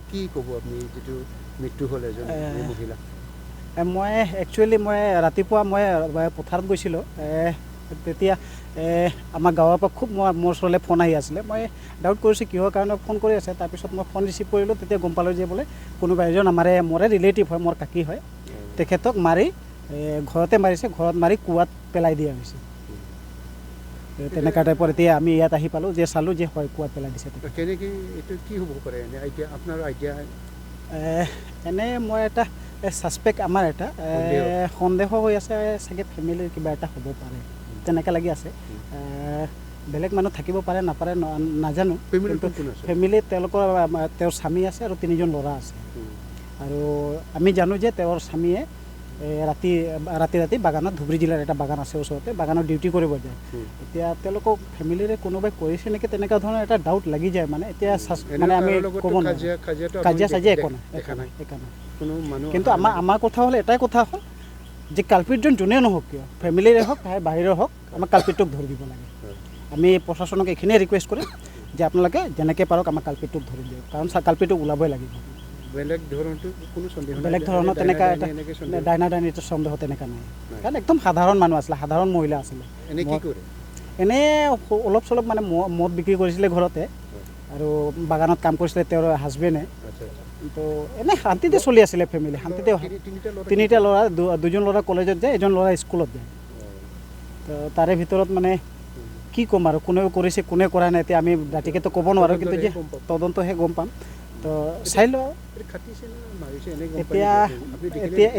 কি ক'ব আপুনি যেটো মৃত্যু হ'ল এজন মহিলা? মই একচুৱেলি ৰাতিপুৱা পথাৰত গৈছিলোঁ। তেতিয়া আমাৰ গাঁৱৰ পৰা খুব মোৰ ওচৰলৈ ফোন আহি আছিলে। মই ডাউট কৰিছোঁ কিহৰ কাৰণে ফোন কৰি আছে। তাৰপিছত মই ফোন ৰিচিভ কৰিলোঁ। তেতিয়া গম পালোঁ যে বোলে কোনোবা এজন মোৰে ৰিলেটিভ হয়, মোৰ কাকি হয়, তেখেতক মাৰি ঘৰতে মাৰিছে, ঘৰত মাৰি কুৱাত পেলাই দিয়া হৈছে। তেনেকুৱা টাইপৰ। এতিয়া আমি ইয়াত আহি পালোঁ, যে চালোঁ যে হয় কুৱাত পেলাই দিছে। কেনেকৈ এইটো কি হ'ব পাৰে এতিয়া আপোনাৰ আইডিয়া? এনেই মই এটা ছাছপেক্ট, আমাৰ এটা সন্দেহ হৈ আছে, চাগে ফেমিলিৰ কিবা এটা হ'ব পাৰে, তেনেকৈ লাগি আছে। বেলেগ মানুহ থাকিব পাৰে নাপাৰে নাজানো, কিন্তু ফেমিলিত তেওঁৰ স্বামী আছে আৰু 3জন ল'ৰা আছে। আৰু আমি জানো যে তেওঁৰ স্বামীয়ে ৰাতি বাগানত, ধুবুৰী জিলাৰ এটা বাগান আছে ওচৰতে, বাগানত ডিউটি কৰিব যায়। এতিয়া তেওঁলোকক ফেমিলিৰে কোনোবাই কৰিছে নেকি, তেনেকুৱা ধৰণৰ এটা ডাউট লাগি যায়। মানে এতিয়া মানে আমি ক'ব নোৱাৰোঁ। কাজিয়া চাজিয়া একো নাই। কিন্তু আমাৰ কথা হ'ল, এটাই কথা হ'ল যে কালপিটজন যোনেই নহওক কিয়, ফেমিলিৰে হওক বাহিৰৰ হওক, আমাৰ কালপিটটোক ধৰি দিব লাগে। আমি প্ৰশাসনক এইখিনিয়ে ৰিকুৱেষ্ট কৰিম যে আপোনালোকে যেনেকৈ পাৰক আমাৰ কালপিটটোক ধৰি দিয়ক, কাৰণ কালপিটটোক ওলাবই লাগিব। বেলেগ ধৰণৰ তেনেকুৱা এটা ডাইনাটো সন্দেহ তেনেকুৱা নাই, কাৰণ একদম সাধাৰণ মানুহ আছিলে, সাধাৰণ মহিলা আছিলে। এনেই অলপ চলপ মানে মদ বিক্ৰী কৰিছিলে ঘৰতে, আৰু বাগানত কাম কৰিছিলে তেওঁৰ হাজবেণ্ডে। তো এনেই শান্তিতে চলি আছিলে ফেমিলি, শান্তিতে। 3টা ল'ৰা, 2জন ল'ৰা কলেজত যায়, এজন ল'ৰা স্কুলত যায়। তো তাৰে ভিতৰত মানে কি ক'ম আৰু, কোনে কৰিছে কোনে কৰা নাই, এতিয়া আমি ৰাতিকেতো ক'ব নোৱাৰোঁ, কিন্তু যে তদন্তহে গম পাম। তো চাই লওঁ।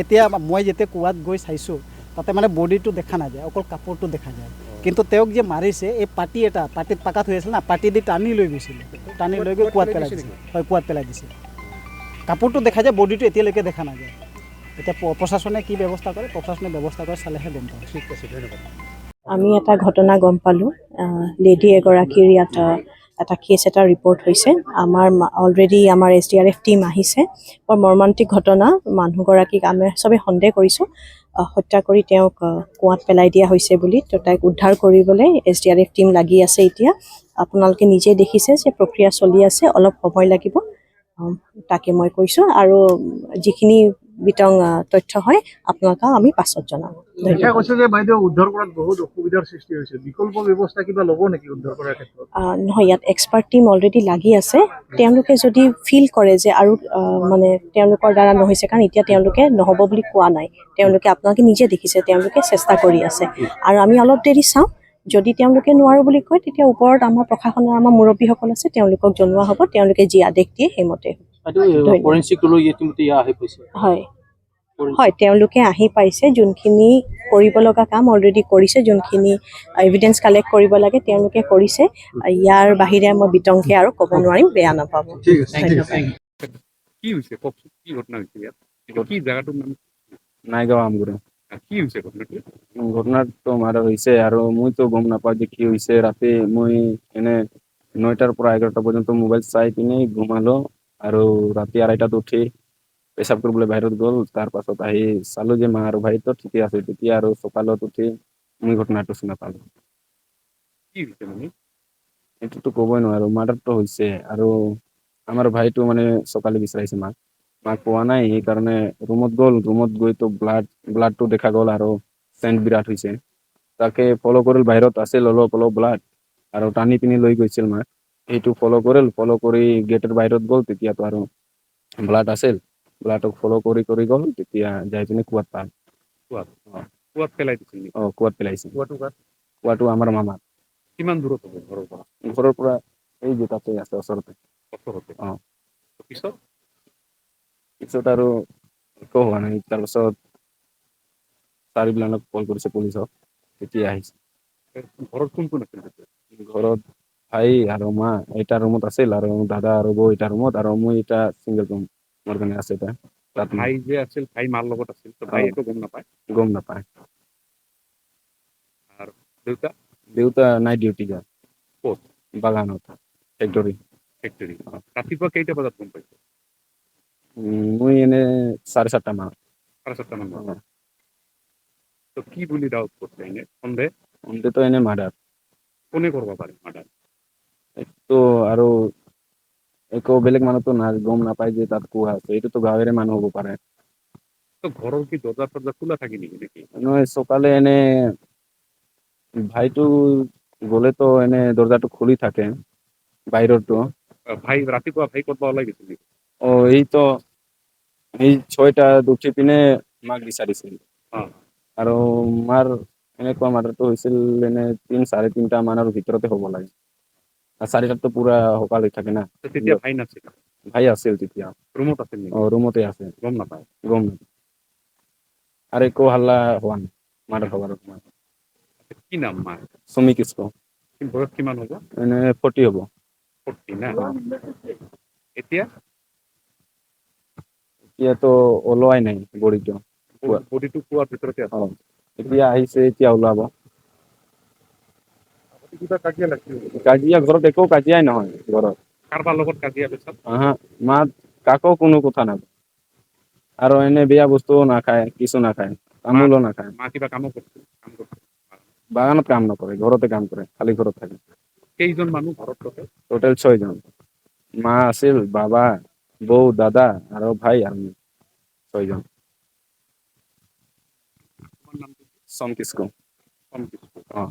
এতিয়া মই যেতিয়া কুৱাত গৈ চাইছোঁ, তাতে মানে বডিটো দেখা নাযায়, অকল কাপোৰটো দেখা যায়। কিন্তু তেওঁক যে মাৰিছে, এই পাটিত পাকাত হৈ আছিল না, পাটি দি টানি লৈ গৈছিলে, টানি লৈ গৈ কুৱাত পেলাই দিছে। হয়, কুৱাত পেলাই দিছে। কাপোৰটো দেখা যায়, বডিটো এতিয়ালৈকে দেখা নাযায়। এতিয়া প্ৰশাসনে কি ব্যৱস্থা কৰে, প্ৰশাসনে ব্যৱস্থা কৰে, চালেহে গম পাম। ঠিক আছে, ধন্যবাদ। আমি এটা ঘটনা গম পালোঁ, লেডি এগৰাকীৰ ইয়াত এটা কেছ এটা ৰিপৰ্ট হৈছে। অলৰেডি আমাৰ SDRF টীম আহিছে। বৰ মৰ্মান্তিক ঘটনা। মানুহগৰাকীক আমি চবেই সন্দেহ কৰিছোঁ হত্যা কৰি তেওঁক কুৱাত পেলাই দিয়া হৈছে বুলি। তো তাইক উদ্ধাৰ কৰিবলৈ SDRF টীম লাগি আছে এতিয়া। আপোনালোকে নিজে দেখিছে যে প্ৰক্ৰিয়া চলি আছে, অলপ সময় লাগিব, তাকে মই কৈছোঁ। আৰু যিখিনি বিতং তথ্য হয় আপোনালোকক আমি পাছত জনাম। কৈছে যে বাইদেউ উদ্ধাৰ কৰাত বহুত অসুবিধাৰ সৃষ্টি হৈছে, বিকল্প ব্যৱস্থা কিবা ল'ব নেকি উদ্ধাৰ কৰাৰ ক্ষেত্ৰত? নহয়, ইয়াত এক্সপাৰ্ট টীম অলৰেডি লাগি আছে। তেওঁলোকে যদি ফিল কৰে যে আৰু মানে তেওঁলোকৰ দ্বাৰা নহৈছে, কাৰণ এতিয়া তেওঁলোকে নহ'ব বুলি কোৱা নাই, আপোনালোকে নিজে দেখিছে তেওঁলোকে চেষ্টা কৰি আছে। আৰু আমি অলপ দেৰি চাওঁ, যদি তেওঁলোকে নোৱাৰোঁ বুলি কয়, তেতিয়া ওপৰত আমাৰ প্ৰশাসনৰ আমাৰ মুৰব্বীসকল আছে, তেওঁলোকক জনোৱা হ'ব, তেওঁলোকে যি আদেশ দিয়ে সেইমতে। হয় হয়, তেওঁলোকে আহি পাইছে, যোনখিনি কৰিব লগা কাম অলৰেডি কৰিছে, যোনখিনি এভিডেন্স কালেক্ট কৰিব লাগে তেওঁলোকে কৰিছে। ইয়াৰ বাহিৰে মই বিতংকে আৰু ক'ব নোৱাৰিম, বেয়া নাপাব। কি হৈছে কওকচোন, কি ঘটনা হৈছে ইয়াত? কি জায়গাটোৰ নাম? নাইগাঁও আমগুৰি। কি হৈছে ঘটনাটো? ঘটনাটো মাৰা হৈছে, আৰু মইতো গম নাপাওঁ যে কি হৈছে। ৰাতি মই এনে 9টাৰ পৰা 11টা পৰ্যন্ত মোবাইল চাই কিনে ঘুমালো, আৰু ৰাতি 2:30টাত উঠি পেচাব কৰিবলৈ বাহিৰত গ'ল। তাৰ পাছত আহি চালো যে মা আৰু ভাইটো ঠিকে আছে। তেতিয়া আৰু সকালত উঠি মই ঘটনাটো শুনা পালো। কি হৈছে মানে? এইটোতো ক'বই নোৱাৰো, মাৰ্ডাৰটো হৈছে। আৰু আমাৰ ভাইটো মানে সকালে বিচাৰিছে মাক পোৱা নাই, সেইকাৰণে ৰুমত গ'ল। ৰুমত গৈতো ব্লাডটো দেখা গ'ল, আৰু চেণ্ট বিৰাট হৈছে। তাকে ফ'ল' কৰিল, বাহিৰত আছিল অলপ অলপ ব্লাড, আৰু টানি পিনি লৈ গৈছিল মাক। সেইটো ফ'ল' কৰি গেটৰ বাহিৰত গ'ল, তেতিয়াতো আৰু ব্লাড আছিল। ব্লাডক ফ'ল' কৰি গ'ল, তেতিয়া যাই পিনি কুৱাত পাল। কুৱাত পেলাই দিছিল নেকি? কুৱাত পেলাইছিল। কুৱাটো আমাৰ মামাৰ। কিমান দূৰত হ'ব ঘৰৰ পৰা? ঘৰৰ পৰা এই যে তাতে আছে, ওচৰতে। পিছত আৰু একো হোৱা নাই। তাৰপাছত চাৰিবিলানত কল কৰিছে পুলিচক, তেতিয়া আহিছে। ঘৰত কোন কোন আছিল? ঘৰত ভাই আৰু মা এটা ৰুমত আছিল, আৰু দাদা আৰু বৌ এটা ৰুমত, আৰু মই এটা চিংগল ৰুম মোৰ কাৰণে আছে এটা। ভাই যে আছিল, ভাই মাৰ লগত আছিল, ভাই একো গম নাপায়? গম নাপায়। আৰু দেউতা? দেউতা নাইট ডিউটি যায়। ক'ত? বাগানত, ফেক্টৰী। ৰাতিপুৱা কেইটা বজাত গম পাইছে? মই এনে 7:30 মান। 7:30 মান বজাত। তো কি বুলি ডাউট করছে এনে সন্দেহ? সন্দেহটো এনে মাৰ্ডাৰ। কোনে কৰবা পাৰে মাৰ্ডাৰ? তো আৰু একো বেলেগ মানুহতো না গম নাপায় যে তাত কুঁৱা আছে, এইটোতো গাঁৱৰে মানুহ হ'ব পাৰে। তো ঘৰৰ কি দৰ্জা চৰ্জা খোলা থাকে নেকি? নহয় সকালে এনে ভাইটো গ'লেতো এনে দৰ্জাটো খুলি থাকে বাহিৰতো। ভাই ৰাতিপুৱা ভাই ক'ৰবাত ওলাই গৈছিল নেকি? এই তো এই 6টাত উঠি পিনে মাক বিচাৰিছিল। অ আৰু মাৰ এনেকুৱা মাৰটো হৈছিল এনে 3-3:30 মানৰ ভিতৰতে হ'ব লাগে। আৰু 4টাততো পুৰা সকাল হৈ থাকে না। তো তেতিয়া ভাই নাছিল, ভাই আছিল তেতিয়া। ৰুমত আছিল নেকি? ৰুমতে আছে, গম নাপায়। গম নাপায়। আৰু একো হাল্লা হোৱা নাই মাৰ খবৰত। কি নাম মাৰ? সুমি কিস্কো। বয়স কিমান হ'ব? এনে 40 হ'ব। 40 না? এতিয়া এতিয়াতো ওলোৱাই নাই বডিটো। বডিটো পোৱাৰ ভিতৰতে আছে। এতিয়া আহিছে, এতিয়া ওলাব। কিবা কাজিয়া লাগিছিল? কাজিয়া ঘৰত একো কাজিয়াই নহয় ঘৰত। কাৰোবাৰ লগত কাজিয়া পেচাল? মা কাকো কোনো কথা নাই। আৰু এনে বেয়া বস্তুও নাখায়, কিছু নাখায়, তামোলো নাখায়। মা কিবা কাম কৰিছিল? বাগানত কাম নকৰে, ঘৰতে কাম কৰে, খালি ঘৰত থাকে। কেইজন মানুহ ঘৰত থাকে? টোটেল 6 জন। মা আছিল, বাবা, বৌ, দাদা আৰু ভাই আৰু মই। 6 জন। তোমাৰ নামটো কি? সম কিস্কো। কম কিছু। অ